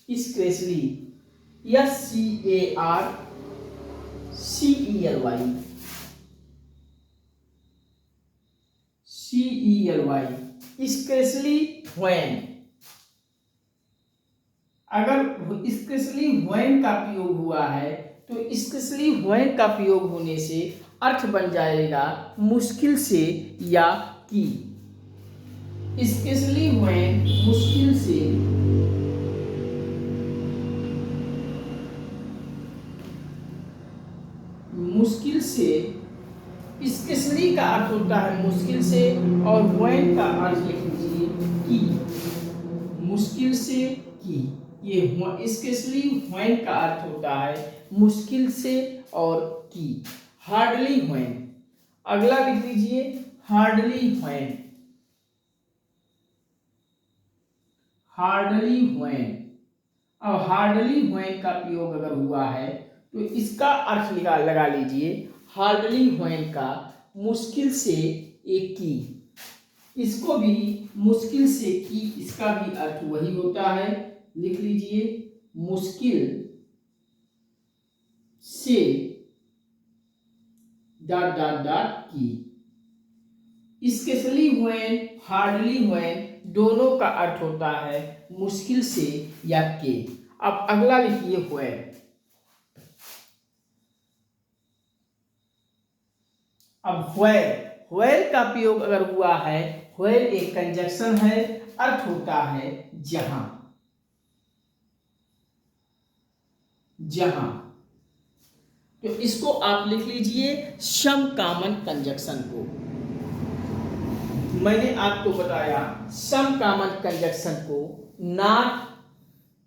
स्क्रेचली, SCARCELY, स्क्रेचली व्हेन। अगर स्क्रेचली व्हेन का प्रयोग हुआ है तो स्क्रेचली व्हेन का प्रयोग होने से अर्थ बन जाएगा मुश्किल से या की। स्पेशली व्हेन मुश्किल से, मुश्किल से, स्पेशली का अर्थ होता है मुश्किल से और व्हेन का अर्थ लिख लीजिए की, मुश्किल से की। ये स्पेशली व्हेन का अर्थ होता है मुश्किल से और की। हार्डली व्हेन, अगला लिख लीजिए हार्डली व्हेन, हार्डली व्हेन। अब हार्डली व्हेन का प्रयोग अगर हुआ है तो इसका अर्थ लगा लीजिए हार्डली व्हेन का मुश्किल से एक की। इसको भी मुश्किल से की, इसका भी अर्थ वही होता है, लिख लीजिए मुश्किल से डॉट डॉट डॉट की। स्पेशली व्हेन, हार्डली व्हेन दोनों का अर्थ होता है मुश्किल से या के। अब अगला लिखिए व्हेन। अब व्हेन का प्रयोग अगर हुआ है, व्हेन एक कंजक्शन है, अर्थ होता है जहां, जहां। तो इसको आप लिख लीजिए सम कॉमन कंजक्शन को। मैंने आपको बताया सम कॉमन कंजक्शन को नॉट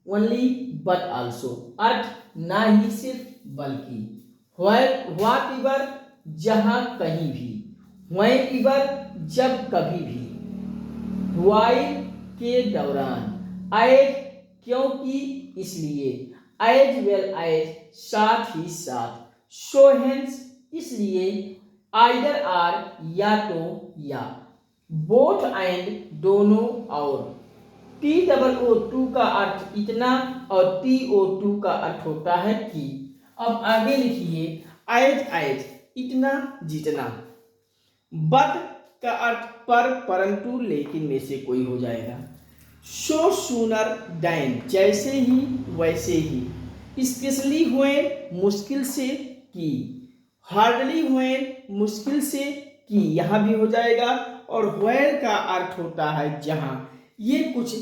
ओनली बट आल्सो, अर्थ ना ही सिर्फ बल्कि, व्हाट एवर जहां कहीं भी, व्हेन एवर जब कभी भी, व्हाइल के दौरान, एज क्योंकि इसलिए, एज वेल एज साथ ही साथ, सो हेंस इसलिए, आइदर आर या तो या, बोथ एंड दोनों और, TOO का अर्थ इतना और TO2 का अर्थ होता है कि। अब आगे लिखिए, एज एज इतना जितना, बट का अर्थ पर परंतु लेकिन में से कोई हो जाएगा, सो सूनर दैन जैसे ही वैसे ही, स्पेशली व्हेन मुश्किल से की, हार्डली व्हेन मुश्किल से की यहाँ भी हो जाएगा, और व्हेर का अर्थ होता है जहाँ। ये कुछ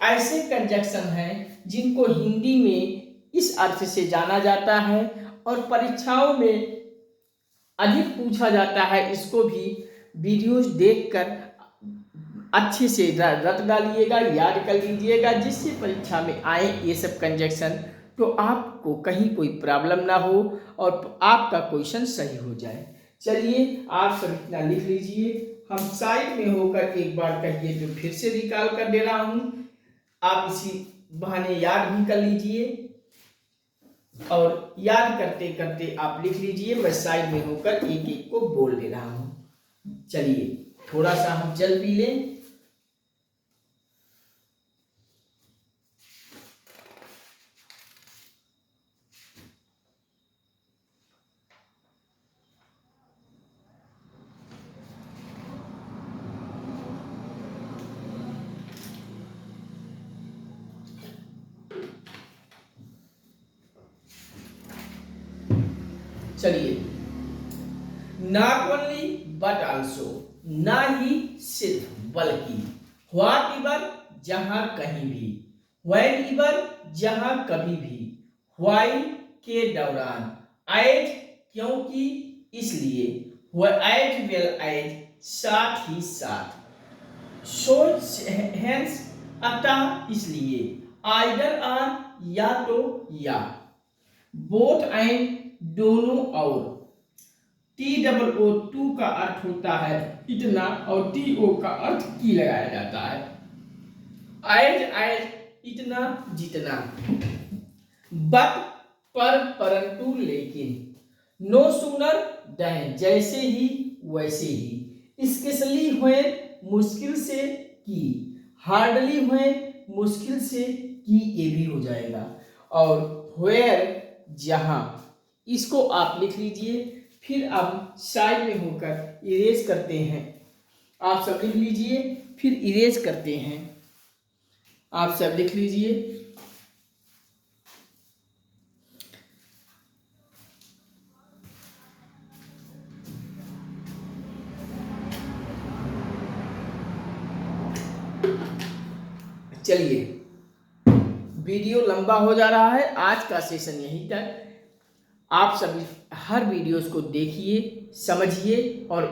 ऐसे कंजक्शन हैं जिनको हिंदी में इस अर्थ से जाना जाता है और परीक्षाओं में अधिक पूछा जाता है। इसको भी वीडियोस देखकर अच्छे से रट डालिएगा, याद कर लीजिएगा, जिससे परीक्षा में आए ये सब कंजक्शन तो आपको कहीं कोई प्रॉब्लम ना हो और आपका क्वेश्चन सही हो जाए। चलिए आप सब इतना लिख लीजिए, हम साइड में होकर एक बार कहिए तो फिर से रिकॉल कर दे रहा हूँ, आप इसी बहाने याद भी कर लीजिए और याद करते करते आप लिख लीजिए। मैं साइड में होकर एक एक को बोल दे रहा हूँ। चलिए थोड़ा सा हम जल पी लें। चलिए, नॉट ओनली बट आल्सो, ना ही सिर्फ बल्कि, व्हाट एवर जहां कहीं भी, व्हेन एवर जहां कभी भी, व्हाई के दौरान, एज क्योंकि इसलिए, एज वेल एज साथ ही साथ, सो हेंस अतः इसलिए, आइदर आर या तो या, बोथ एंड दोनों और, TOO का अर्थ होता है इतना और TO का अर्थ की लगाया जाता है, एज एज इतना जितना, बट पर परंतु लेकिन, नो सूनर दैन जैसे ही वैसे ही, स्पेशली व्हेन मुश्किल से की, हार्डली व्हेन मुश्किल से की ये भी हो जाएगा, और व्हेयर जहां, इसको आप लिख लीजिए। फिर अब साइड में होकर इरेज करते हैं, आप सब लिख लीजिए, फिर इरेज करते हैं, आप सब लिख लीजिए। चलिए, वीडियो लंबा हो जा रहा है, आज का सेशन यहीं तक। आप सभी हर वीडियोस को देखिए, समझिए और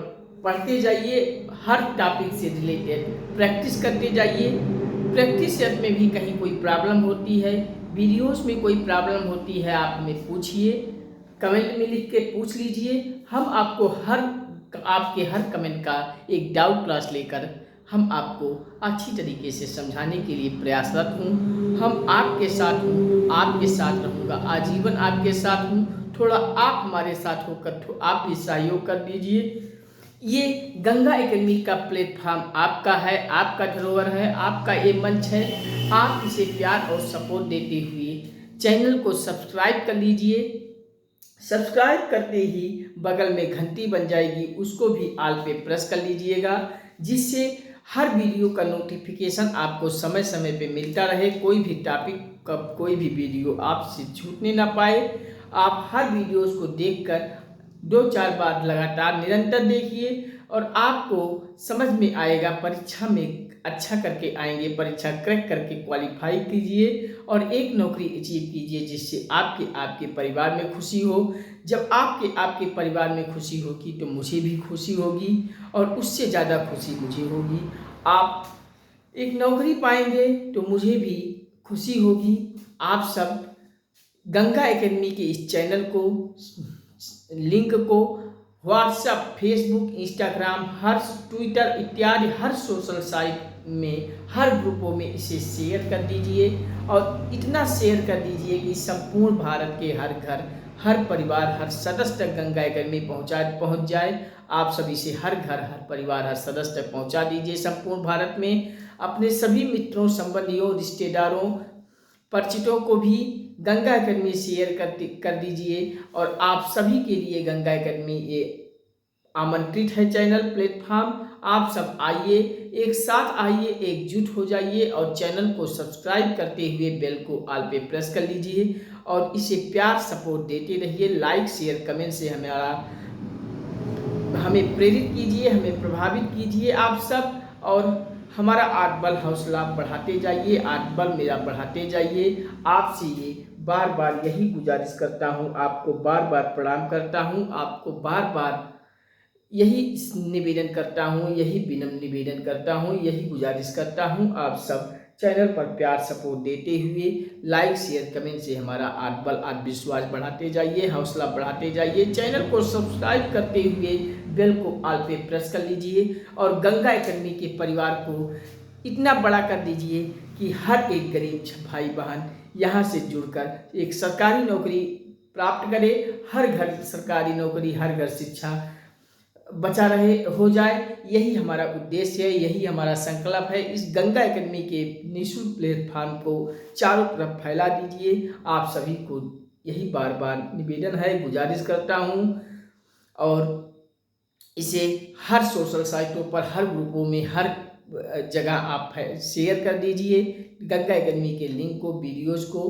पढ़ते जाइए, हर टॉपिक से रिलेटेड प्रैक्टिस करते जाइए। प्रैक्टिस में भी कहीं कोई प्रॉब्लम होती है, वीडियोस में कोई प्रॉब्लम होती है, आप हमें पूछिए, कमेंट में लिख के पूछ लीजिए। हम आपको आपके हर कमेंट का एक डाउट क्लास लेकर हम आपको अच्छी तरीके से समझाने के लिए प्रयासरत हूँ। हम आपके साथ हूँ, आपके साथ रहूँगा, आजीवन आपके साथ हूँ। थोड़ा आप हमारे साथ होकर आप भी सहयोग कर दीजिए। ये गंगा एकेडमी का प्लेटफॉर्म आपका है, आपका धरोहर है, आपका ये मंच है। आप इसे प्यार और सपोर्ट देते हुए चैनल को सब्सक्राइब कर लीजिए। सब्सक्राइब करते ही बगल में घंटी बन जाएगी, उसको भी ऑल पे प्रेस कर लीजिएगा, जिससे हर वीडियो का नोटिफिकेशन आपको समय समय पे मिलता रहे। कोई भी टॉपिक का कोई भी वीडियो आपसे छूटने ना पाए। आप हर वीडियोस को देखकर 2-4 बार लगातार निरंतर देखिए और आपको समझ में आएगा। परीक्षा में अच्छा करके आएंगे, परीक्षा क्रैक करके क्वालिफाई कीजिए और एक नौकरी अचीव कीजिए, जिससे आपके परिवार में खुशी हो। जब आपके परिवार में खुशी होगी तो मुझे भी खुशी होगी और उससे ज़्यादा खुशी मुझे होगी। आप एक नौकरी पाएंगे तो मुझे भी खुशी होगी। आप सब गंगा एकेडमी के इस चैनल को, लिंक को व्हाट्सएप, फेसबुक, इंस्टाग्राम, हर ट्विटर इत्यादि हर सोशल साइट में हर ग्रुपों में इसे शेयर कर दीजिए और इतना शेयर कर दीजिए कि संपूर्ण भारत के हर घर, हर परिवार, हर सदस्य तक गंगा एकेडमी पहुंच जाए। आप सभी से हर घर, हर परिवार, हर सदस्य तक पहुंचा दीजिए। संपूर्ण भारत में अपने सभी मित्रों, संबंधियों, रिश्तेदारों, परिचितों को भी गंगा एकेडमी शेयर कर दीजिए। और आप सभी के लिए गंगा एकेडमी ये आमंत्रित है चैनल, प्लेटफॉर्म। आप सब आइए, एक साथ आइए, एकजुट हो जाइए और चैनल को सब्सक्राइब करते हुए बेल को ऑल पे प्रेस कर लीजिए और इसे प्यार सपोर्ट देते रहिए। लाइक, शेयर, कमेंट से हमें प्रेरित कीजिए, हमें प्रभावित कीजिए आप सब, और हमारा आत्मबल हौसला बढ़ाते जाइए, आत्मबल मेरा बढ़ाते जाइए। आपसे ये बार बार यही गुजारिश करता हूँ, आपको बार बार प्रणाम करता हूँ, आपको बार बार यही निवेदन करता हूँ, यही विनम्र निवेदन करता हूँ, यही गुजारिश करता हूँ। आप सब चैनल पर प्यार सपोर्ट देते हुए लाइक, शेयर, कमेंट से हमारा आत्मबल, आत्मविश्वास बढ़ाते जाइए, हौसला बढ़ाते जाइए। चैनल को सब्सक्राइब करते हुए बेल को ऑल पे प्रेस कर लीजिए और गंगा एकेडमी के परिवार को इतना बड़ा कर दीजिए कि हर एक गरीब भाई बहन यहाँ से जुड़कर एक सरकारी नौकरी प्राप्त करे। हर घर सरकारी नौकरी, हर घर शिक्षा बचा रहे हो जाए, यही हमारा उद्देश्य है, यही हमारा संकल्प है। इस गंगा एकेडमी के निःशुल्क प्लेटफॉर्म को चारों तरफ फैला दीजिए। आप सभी को यही बार बार निवेदन है, गुजारिश करता हूँ। और इसे हर सोशल साइटों पर, हर ग्रुपों में, हर जगह आप शेयर कर दीजिए गंगा एकेडमी के लिंक को, वीडियोस को।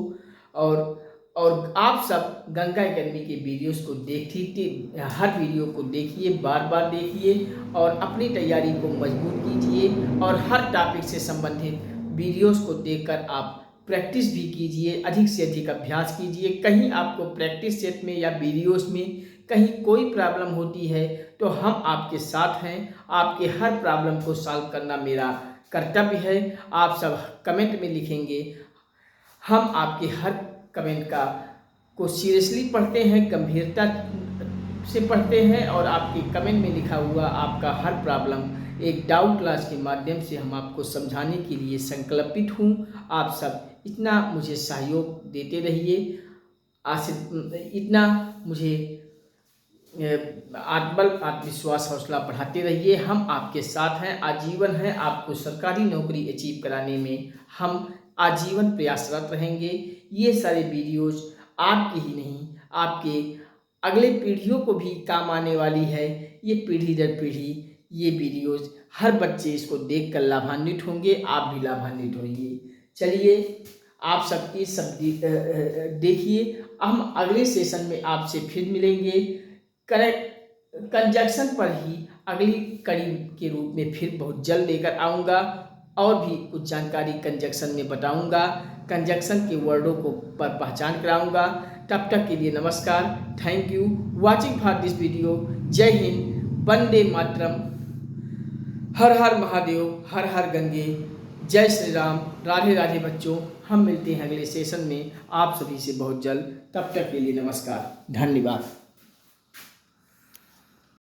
और आप सब गंगा एकेडमी के वीडियोस को देखिए, हर वीडियो को देखिए, बार बार देखिए और अपनी तैयारी को मजबूत कीजिए। और हर टॉपिक से संबंधित वीडियोस को देखकर आप प्रैक्टिस भी कीजिए, अधिक से अधिक अभ्यास कीजिए। कहीं आपको प्रैक्टिस सेट में या वीडियोस में कहीं कोई प्रॉब्लम होती है तो हम आपके साथ हैं, आपके हर प्रॉब्लम को सॉल्व करना मेरा कर्तव्य है। आप सब कमेंट में लिखेंगे, हम आपके हर कमेंट को सीरियसली पढ़ते हैं, गंभीरता से पढ़ते हैं और आपके कमेंट में लिखा हुआ आपका हर प्रॉब्लम एक डाउट क्लास के माध्यम से हम आपको समझाने के लिए संकल्पित हूँ। आप सब इतना मुझे सहयोग देते रहिए, इतना मुझे आत्मबल, आत्मविश्वास, हौसला बढ़ाते रहिए। हम आपके साथ हैं, आजीवन हैं। आपको सरकारी नौकरी अचीव कराने में हम आजीवन प्रयासरत रहेंगे। ये सारे वीडियोस आपके ही नहीं, आपके अगले पीढ़ियों को भी काम आने वाली है। ये पीढ़ी दर पीढ़ी ये वीडियोस, हर बच्चे इसको देखकर लाभान्वित होंगे, आप भी लाभान्वित होंगे। चलिए, आप सबकी सब देखिए, हम अगले सेशन में आपसे फिर मिलेंगे। कंजक्शन पर ही अगली कड़ी के रूप में फिर बहुत जल्द लेकर आऊँगा और भी कुछ जानकारी कंजक्शन में बताऊँगा, कंजक्शन के वर्डों को पर पहचान कराऊँगा। तब तक के लिए नमस्कार, thank you watching for this video. जय हिंद, वंदे मातरम, हर हर महादेव, हर हर गंगे, जय श्री राम, राधे राधे बच्चों। हम मिलते हैं अगले सेशन में आप सभी से बहुत जल्द। तब तक के लिए नमस्कार, धन्यवाद।